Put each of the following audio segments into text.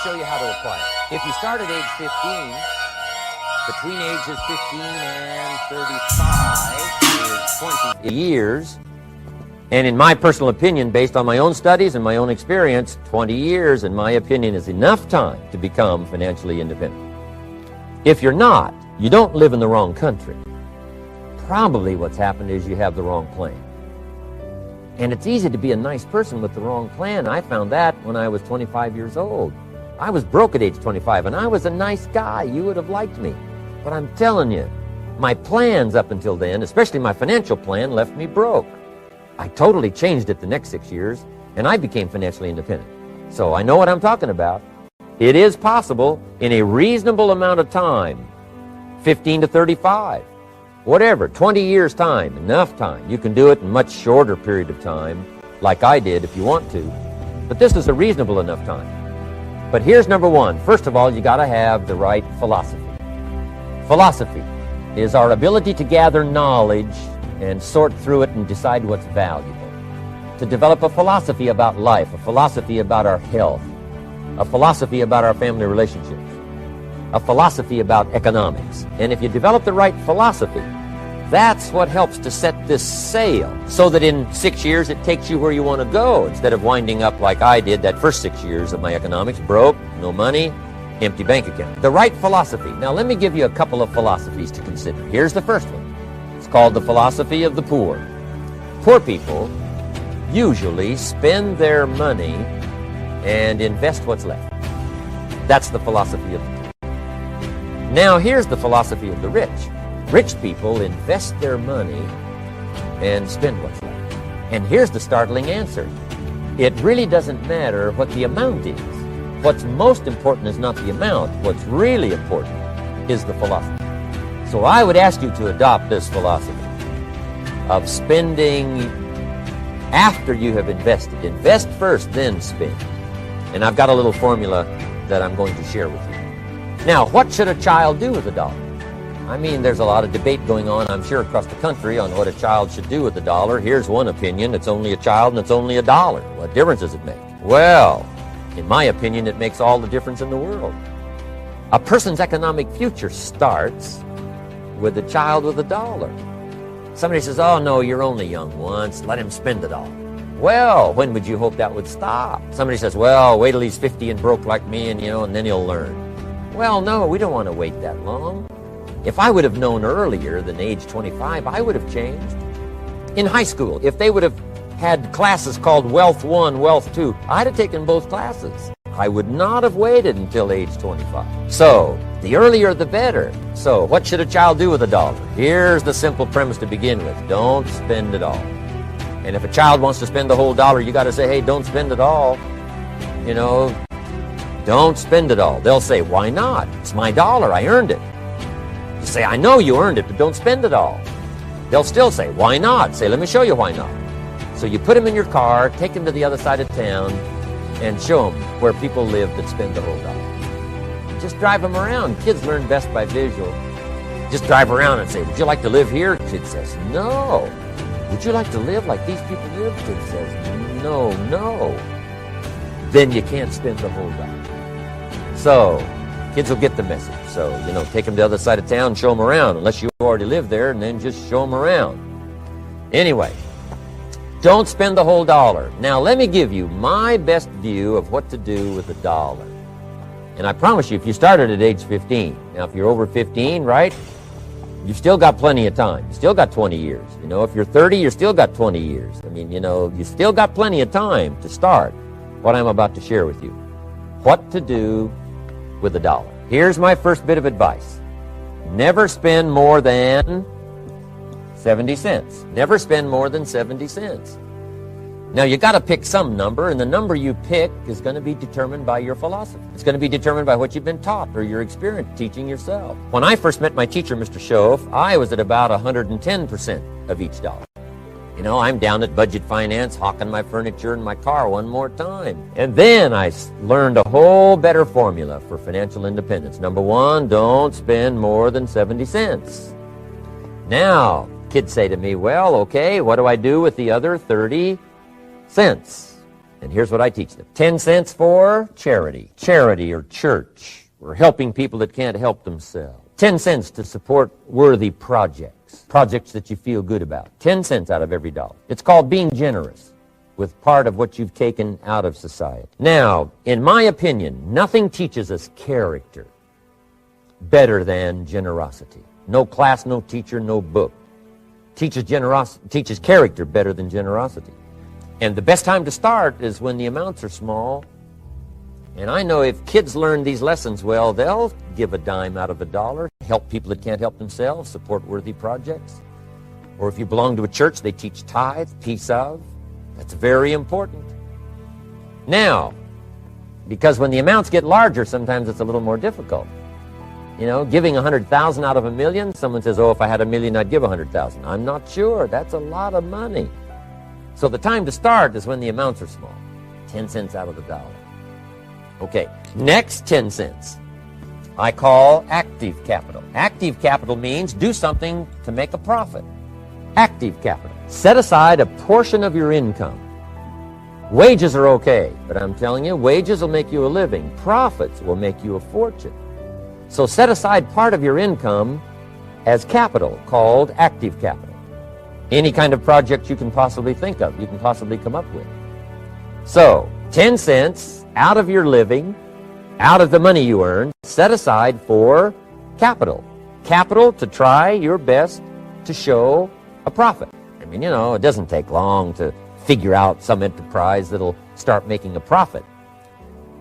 show you how to apply it. If you start at age 15, between ages 15 and 35 is 20 years. And in my personal opinion, based on my own studies and my own experience, 20 years, in my opinion, is enough time to become financially independent. If you're not, you don't live in the wrong country. Probably what's happened is you have the wrong plan. And it's easy to be a nice person with the wrong plan. I found that when I was 25 years old. I was broke at age 25, and I was a nice guy. You would have liked me. But I'm telling you, my plans up until then, especially my financial plan, left me broke. I totally changed it the next 6 years, and I became financially independent. So I know what I'm talking about. It is possible in a reasonable amount of time, 15 to 35, whatever, 20 years time, enough time. You can do it in a much shorter period of time, like I did if you want to. But this is a reasonable enough time. But here's number one. First of all, you got to have the right philosophy. Philosophy is our ability to gather knowledge and sort through it and decide what's valuable. To develop a philosophy about life, a philosophy about our health, a philosophy about our family relationships, a philosophy about economics. And if you develop the right philosophy, that's what helps to set this sail so that in 6 years it takes you where you want to go instead of winding up like I did that first 6 years of my economics, broke, no money, empty bank account. The right philosophy. Now let me give you a couple of philosophies to consider. Here's the first one. It's called the philosophy of the poor. Poor people usually spend their money and invest what's left. That's the philosophy of the poor. Now here's the philosophy of the rich. Rich people invest their money and spend what's left. And here's the startling answer. It really doesn't matter what the amount is. What's most important is not the amount. What's really important is the philosophy. So I would ask you to adopt this philosophy of spending after you have invested. Invest first, then spend. And I've got a little formula that I'm going to share with you. Now, what should a child do with a dollar? I mean, there's a lot of debate going on, I'm sure, across the country on what a child should do with a dollar. Here's one opinion. It's only a child and it's only $1. What difference does it make? Well, in my opinion, it makes all the difference in the world. A person's economic future starts with a child with $1. Somebody says, oh no, you're only young once, let him spend $1. Well, when would you hope that would stop? Somebody says, well, wait till he's 50 and broke like me and and then he'll learn. Well, no, we don't want to wait that long. If I would have known earlier than age 25, I would have changed. In high school, if they would have had classes called Wealth 1, Wealth 2, I'd have taken both classes. I would not have waited until age 25. So, the earlier the better. So, what should a child do with $1? Here's the simple premise to begin with. Don't spend it all. And if a child wants to spend the whole dollar, you got to say, hey, don't spend it all. Don't spend it all. They'll say, why not? It's my dollar. I earned it. You say, I know you earned it, but don't spend it all. They'll still say, why not? Say, let me show you why not. So you put them in your car, take them to the other side of town, and show them where people live that spend the whole dollar. Just drive them around. Kids learn best by visual. Just drive around and say, would you like to live here? Kid says, no. Would you like to live like these people live? Kid says, no. Then you can't spend the whole dollar. So kids will get the message. So, take them to the other side of town, show them around, unless you already live there, and then just show them around. Anyway, don't spend the whole dollar. Now, let me give you my best view of what to do with $1. And I promise you, if you started at age 15, now if you're over 15, right, you've still got plenty of time. You still got 20 years. If you're 30, you still got 20 years. I mean, you still got plenty of time to start what I'm about to share with you. What to do with $1. Here's my first bit of advice. Never spend more than 70 cents. Never spend more than 70 cents. Now, you got to pick some number, and the number you pick is going to be determined by your philosophy. It's going to be determined by what you've been taught or your experience teaching yourself. When I first met my teacher, Mr. Schoaf, I was at about 110% of each dollar. I'm down at Budget Finance, hawking my furniture and my car one more time. And then I learned a whole better formula for financial independence. Number one, don't spend more than 70 cents. Now, kids say to me, well, okay, what do I do with the other 30 cents? And here's what I teach them. 10 cents for charity. Charity or church. We're helping people that can't help themselves. 10 cents to support worthy projects. Projects that you feel good about. 10 cents out of every dollar. It's called being generous with part of what you've taken out of society. Now, in my opinion, nothing teaches us character better than generosity. No class, no teacher, no book teaches character better than generosity. And the best time to start is when the amounts are small. And I know if kids learn these lessons well, they'll give a dime out of a dollar, help people that can't help themselves, support worthy projects. Or if you belong to a church, they teach tithe, piece of. That's very important. Now, because when the amounts get larger, sometimes it's a little more difficult. You know, giving 100,000 out of a million, someone says, oh, if I had a million, I'd give 100,000. I'm not sure. That's a lot of money. So the time to start is when the amounts are small. 10 cents out of the dollar. Okay, next 10 cents I call active capital. Active capital means do something to make a profit. Active capital. Set aside a portion of your income. Wages are okay, but I'm telling you, wages will make you a living. Profits will make you a fortune. So set aside part of your income as capital, called active capital. Any kind of project you can possibly think of, you can possibly come up with. So, 10 cents out of your living, out of the money you earn, set aside for capital. Capital to try your best to show a profit. I mean, you know, it doesn't take long to figure out some enterprise that'll start making a profit.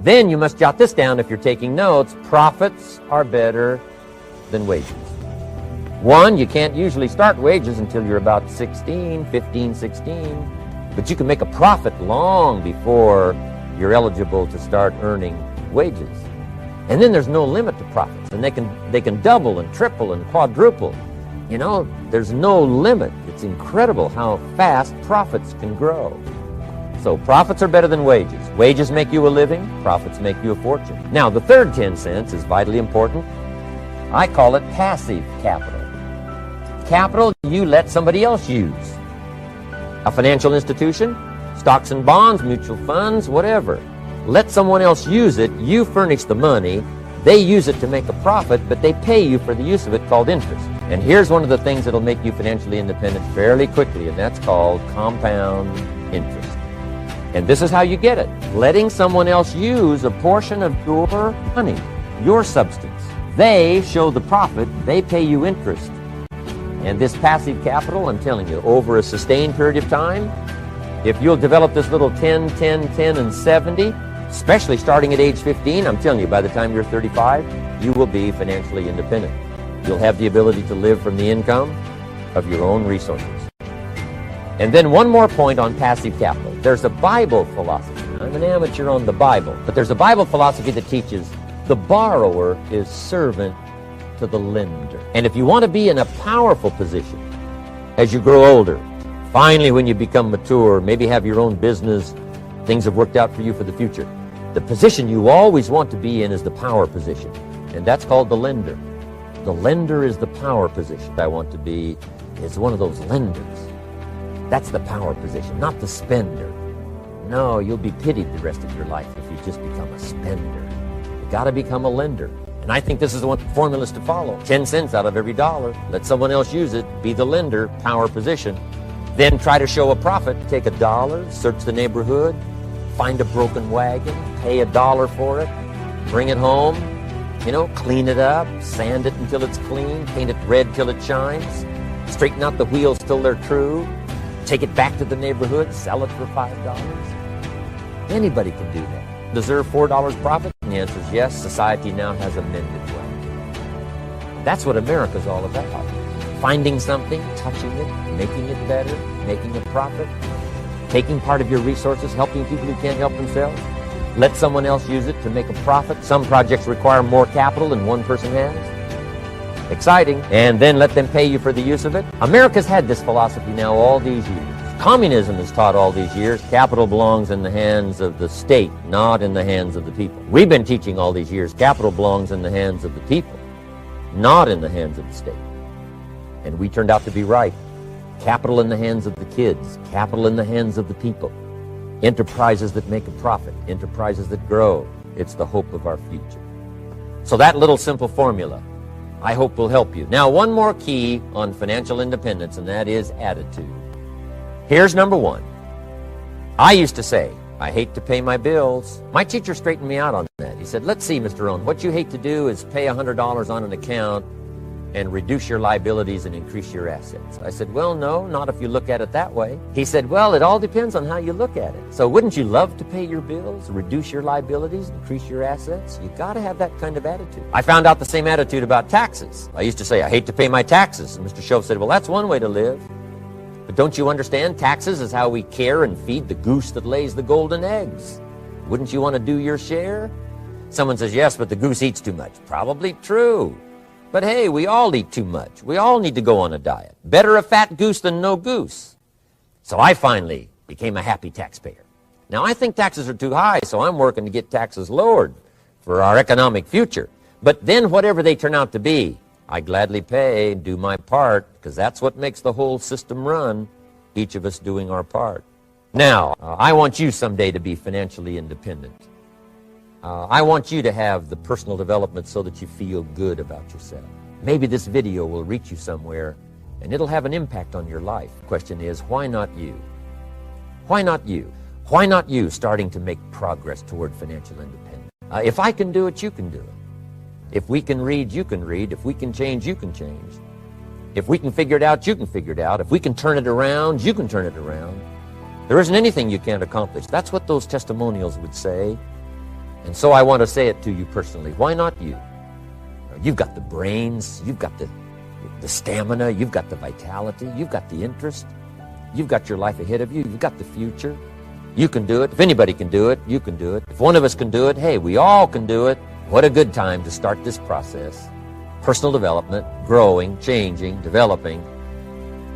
Then you must jot this down if you're taking notes. Profits are better than wages. One, you can't usually start wages until you're about 16, 15, 16. But you can make a profit long before you're eligible to start earning wages. And then there's no limit to profits. And they can double and triple and quadruple. You know, there's no limit. It's incredible how fast profits can grow. So profits are better than wages. Wages make you a living. Profits make you a fortune. Now, the third 10 cents is vitally important. I call it passive capital. Capital you let somebody else use. A financial institution, stocks and bonds, mutual funds, whatever. Let someone else use it. You furnish the money. They use it to make a profit, but they pay you for the use of it, called interest. And here's one of the things that'll make you financially independent fairly quickly, and that's called compound interest. And this is how you get it. Letting someone else use a portion of your money, your substance. They show the profit. They pay you interest. And this passive capital, I'm telling you, over a sustained period of time, if you'll develop this little 10, 10, 10, and 70, especially starting at age 15, I'm telling you, by the time you're 35, you will be financially independent. You'll have the ability to live from the income of your own resources. And then one more point on passive capital. There's a Bible philosophy. I'm an amateur on the Bible, but there's a Bible philosophy that teaches the borrower is servant to the lender. And if you want to be in a powerful position as you grow older, finally when you become mature, maybe have your own business, things have worked out for you for the future, the position you always want to be in is the power position. And that's called the lender. The lender is the power position. I want to be is one of those lenders. That's the power position, not the spender. No, you'll be pitied the rest of your life if you just become a spender. You got to become a lender. And I think this is one formula to follow. 10 cents out of every dollar. Let someone else use it. Be the lender, power position. Then try to show a profit. Take $1, search the neighborhood, find a broken wagon, pay $1 for it, bring it home, clean it up, sand it until it's clean, paint it red till it shines, straighten out the wheels till they're true, take it back to the neighborhood, sell it for $5. Anybody can do that. Deserve $4 profit? And the answer is yes. Society now has a mended way. That's what America's all about. Finding something, touching it, making it better, making a profit, taking part of your resources, helping people who can't help themselves. Let someone else use it to make a profit. Some projects require more capital than one person has. Exciting. And then let them pay you for the use of it. America's had this philosophy now all these years. Communism has taught all these years capital belongs in the hands of the state, not in the hands of the people. We've been teaching all these years capital belongs in the hands of the people, not in the hands of the state. And we turned out to be right. Capital in the hands of the kids, capital in the hands of the people. enterprises that make a profit, enterprises that grow. It's the hope of our future. So that little simple formula, I hope, will help you. Now, one more key on financial independence, and that is attitude. Here's number one. I used to say, I hate to pay my bills. My teacher straightened me out on that. He said, let's see, Mr. Rohn, what you hate to do is pay $100 on an account and reduce your liabilities and increase your assets. I said, well, no, not if you look at it that way. He said, well, it all depends on how you look at it. So wouldn't you love to pay your bills, reduce your liabilities, increase your assets? You got to have that kind of attitude. I found out the same attitude about taxes. I used to say, I hate to pay my taxes. And Mr. Shove said, well, that's one way to live. But don't you understand? Taxes is how we care and feed the goose that lays the golden eggs. Wouldn't you want to do your share? Someone says, yes, but the goose eats too much. Probably true. But hey, we all eat too much. We all need to go on a diet. Better a fat goose than no goose. So I finally became a happy taxpayer. Now, I think taxes are too high, so I'm working to get taxes lowered for our economic future. But then whatever they turn out to be, I gladly pay and do my part, because that's what makes the whole system run, each of us doing our part. Now, I want you someday to be financially independent. I want you to have the personal development so that you feel good about yourself. Maybe this video will reach you somewhere, and it'll have an impact on your life. The question is, why not you? Why not you? Why not you starting to make progress toward financial independence? If I can do it, you can do it. If we can read, you can read. If we can change, you can change. If we can figure it out, you can figure it out. If we can turn it around, you can turn it around. There isn't anything you can't accomplish. That's what those testimonials would say. And so I want to say it to you personally. Why not you? You've got the brains, you've got the stamina, you've got the vitality, you've got the interest, you've got your life ahead of you, you've got the future. You can do it. If anybody can do it, you can do it. If one of us can do it, hey, we all can do it. What a good time to start this process. Personal development, growing, changing, developing,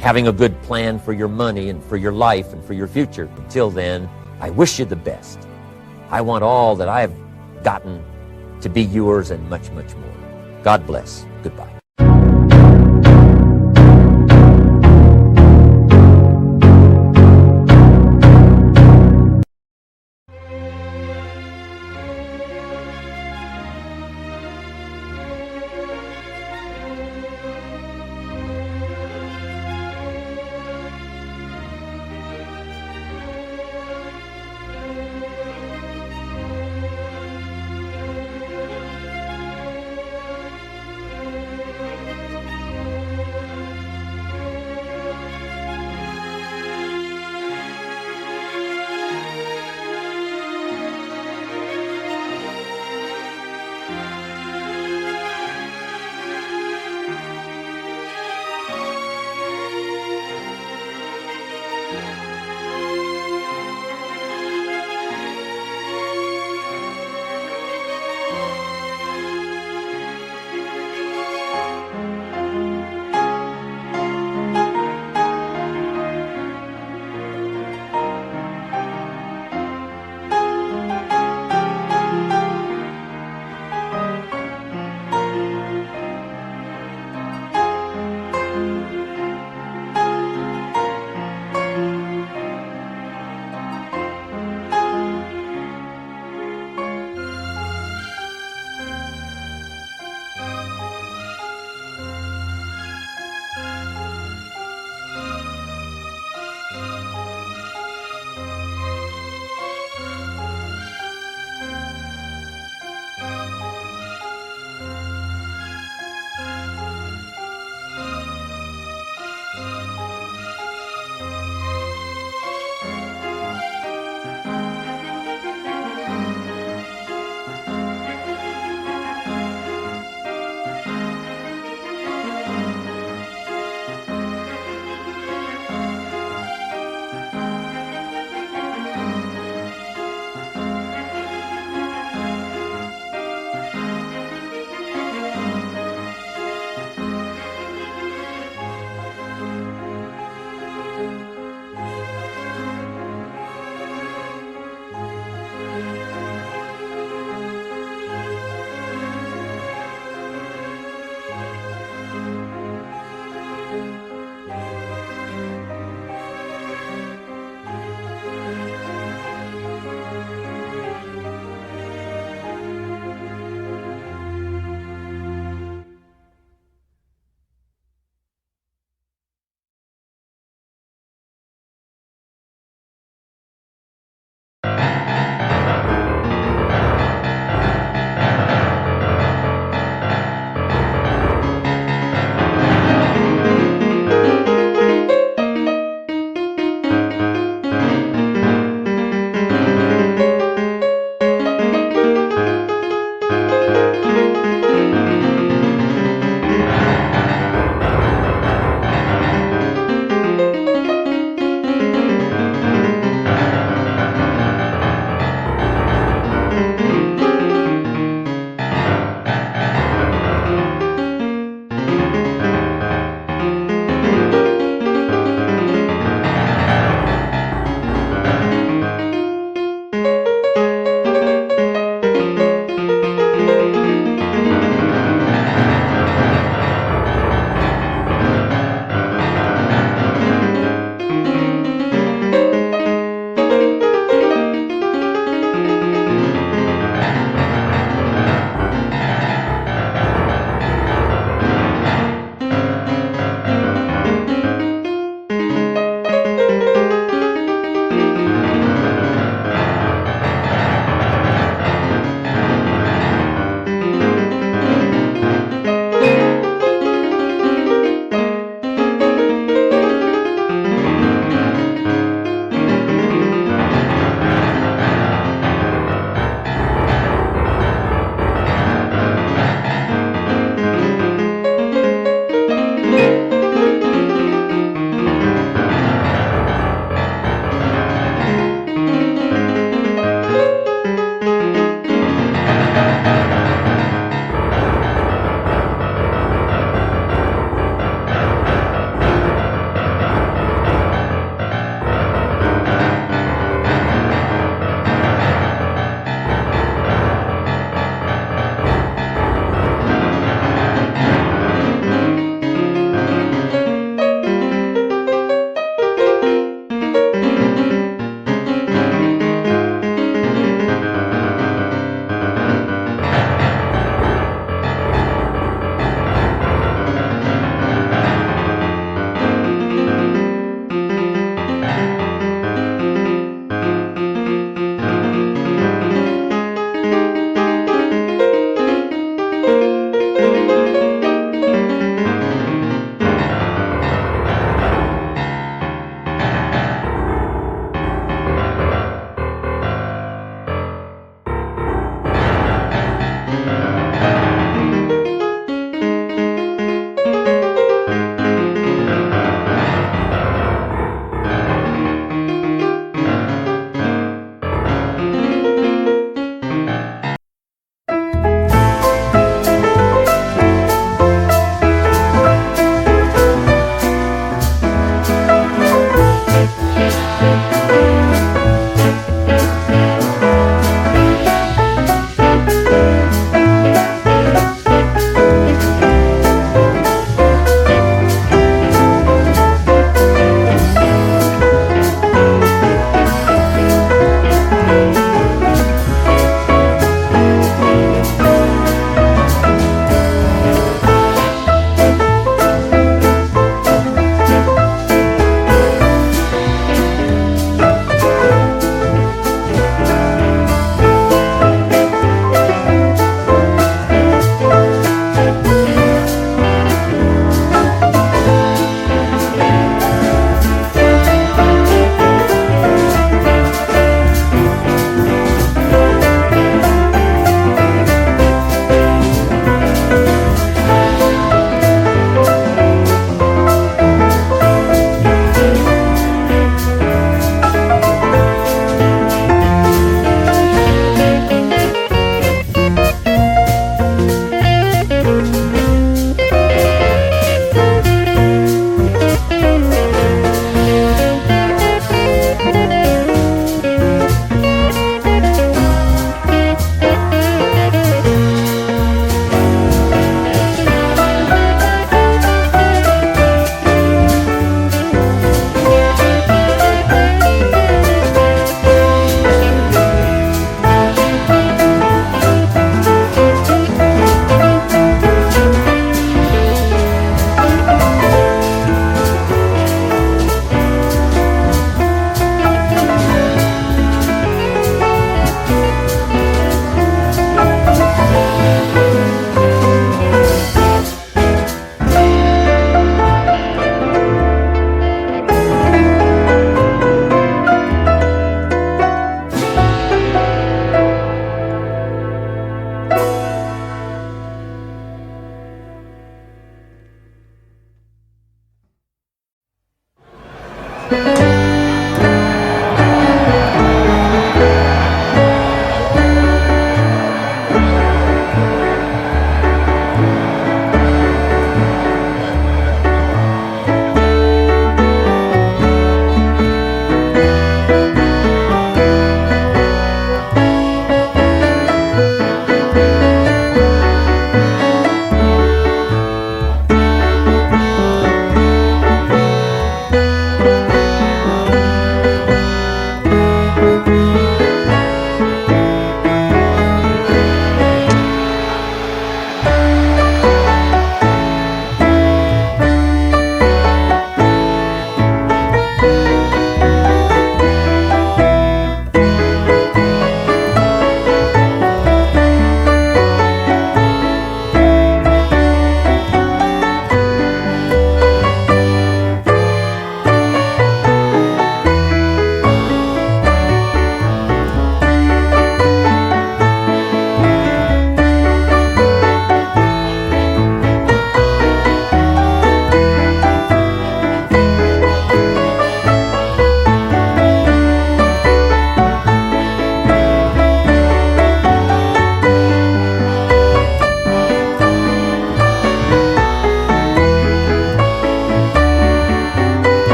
having a good plan for your money and for your life and for your future. Until then, I wish you the best. I want all that I have gotten to be yours and much, much more. God bless. Goodbye.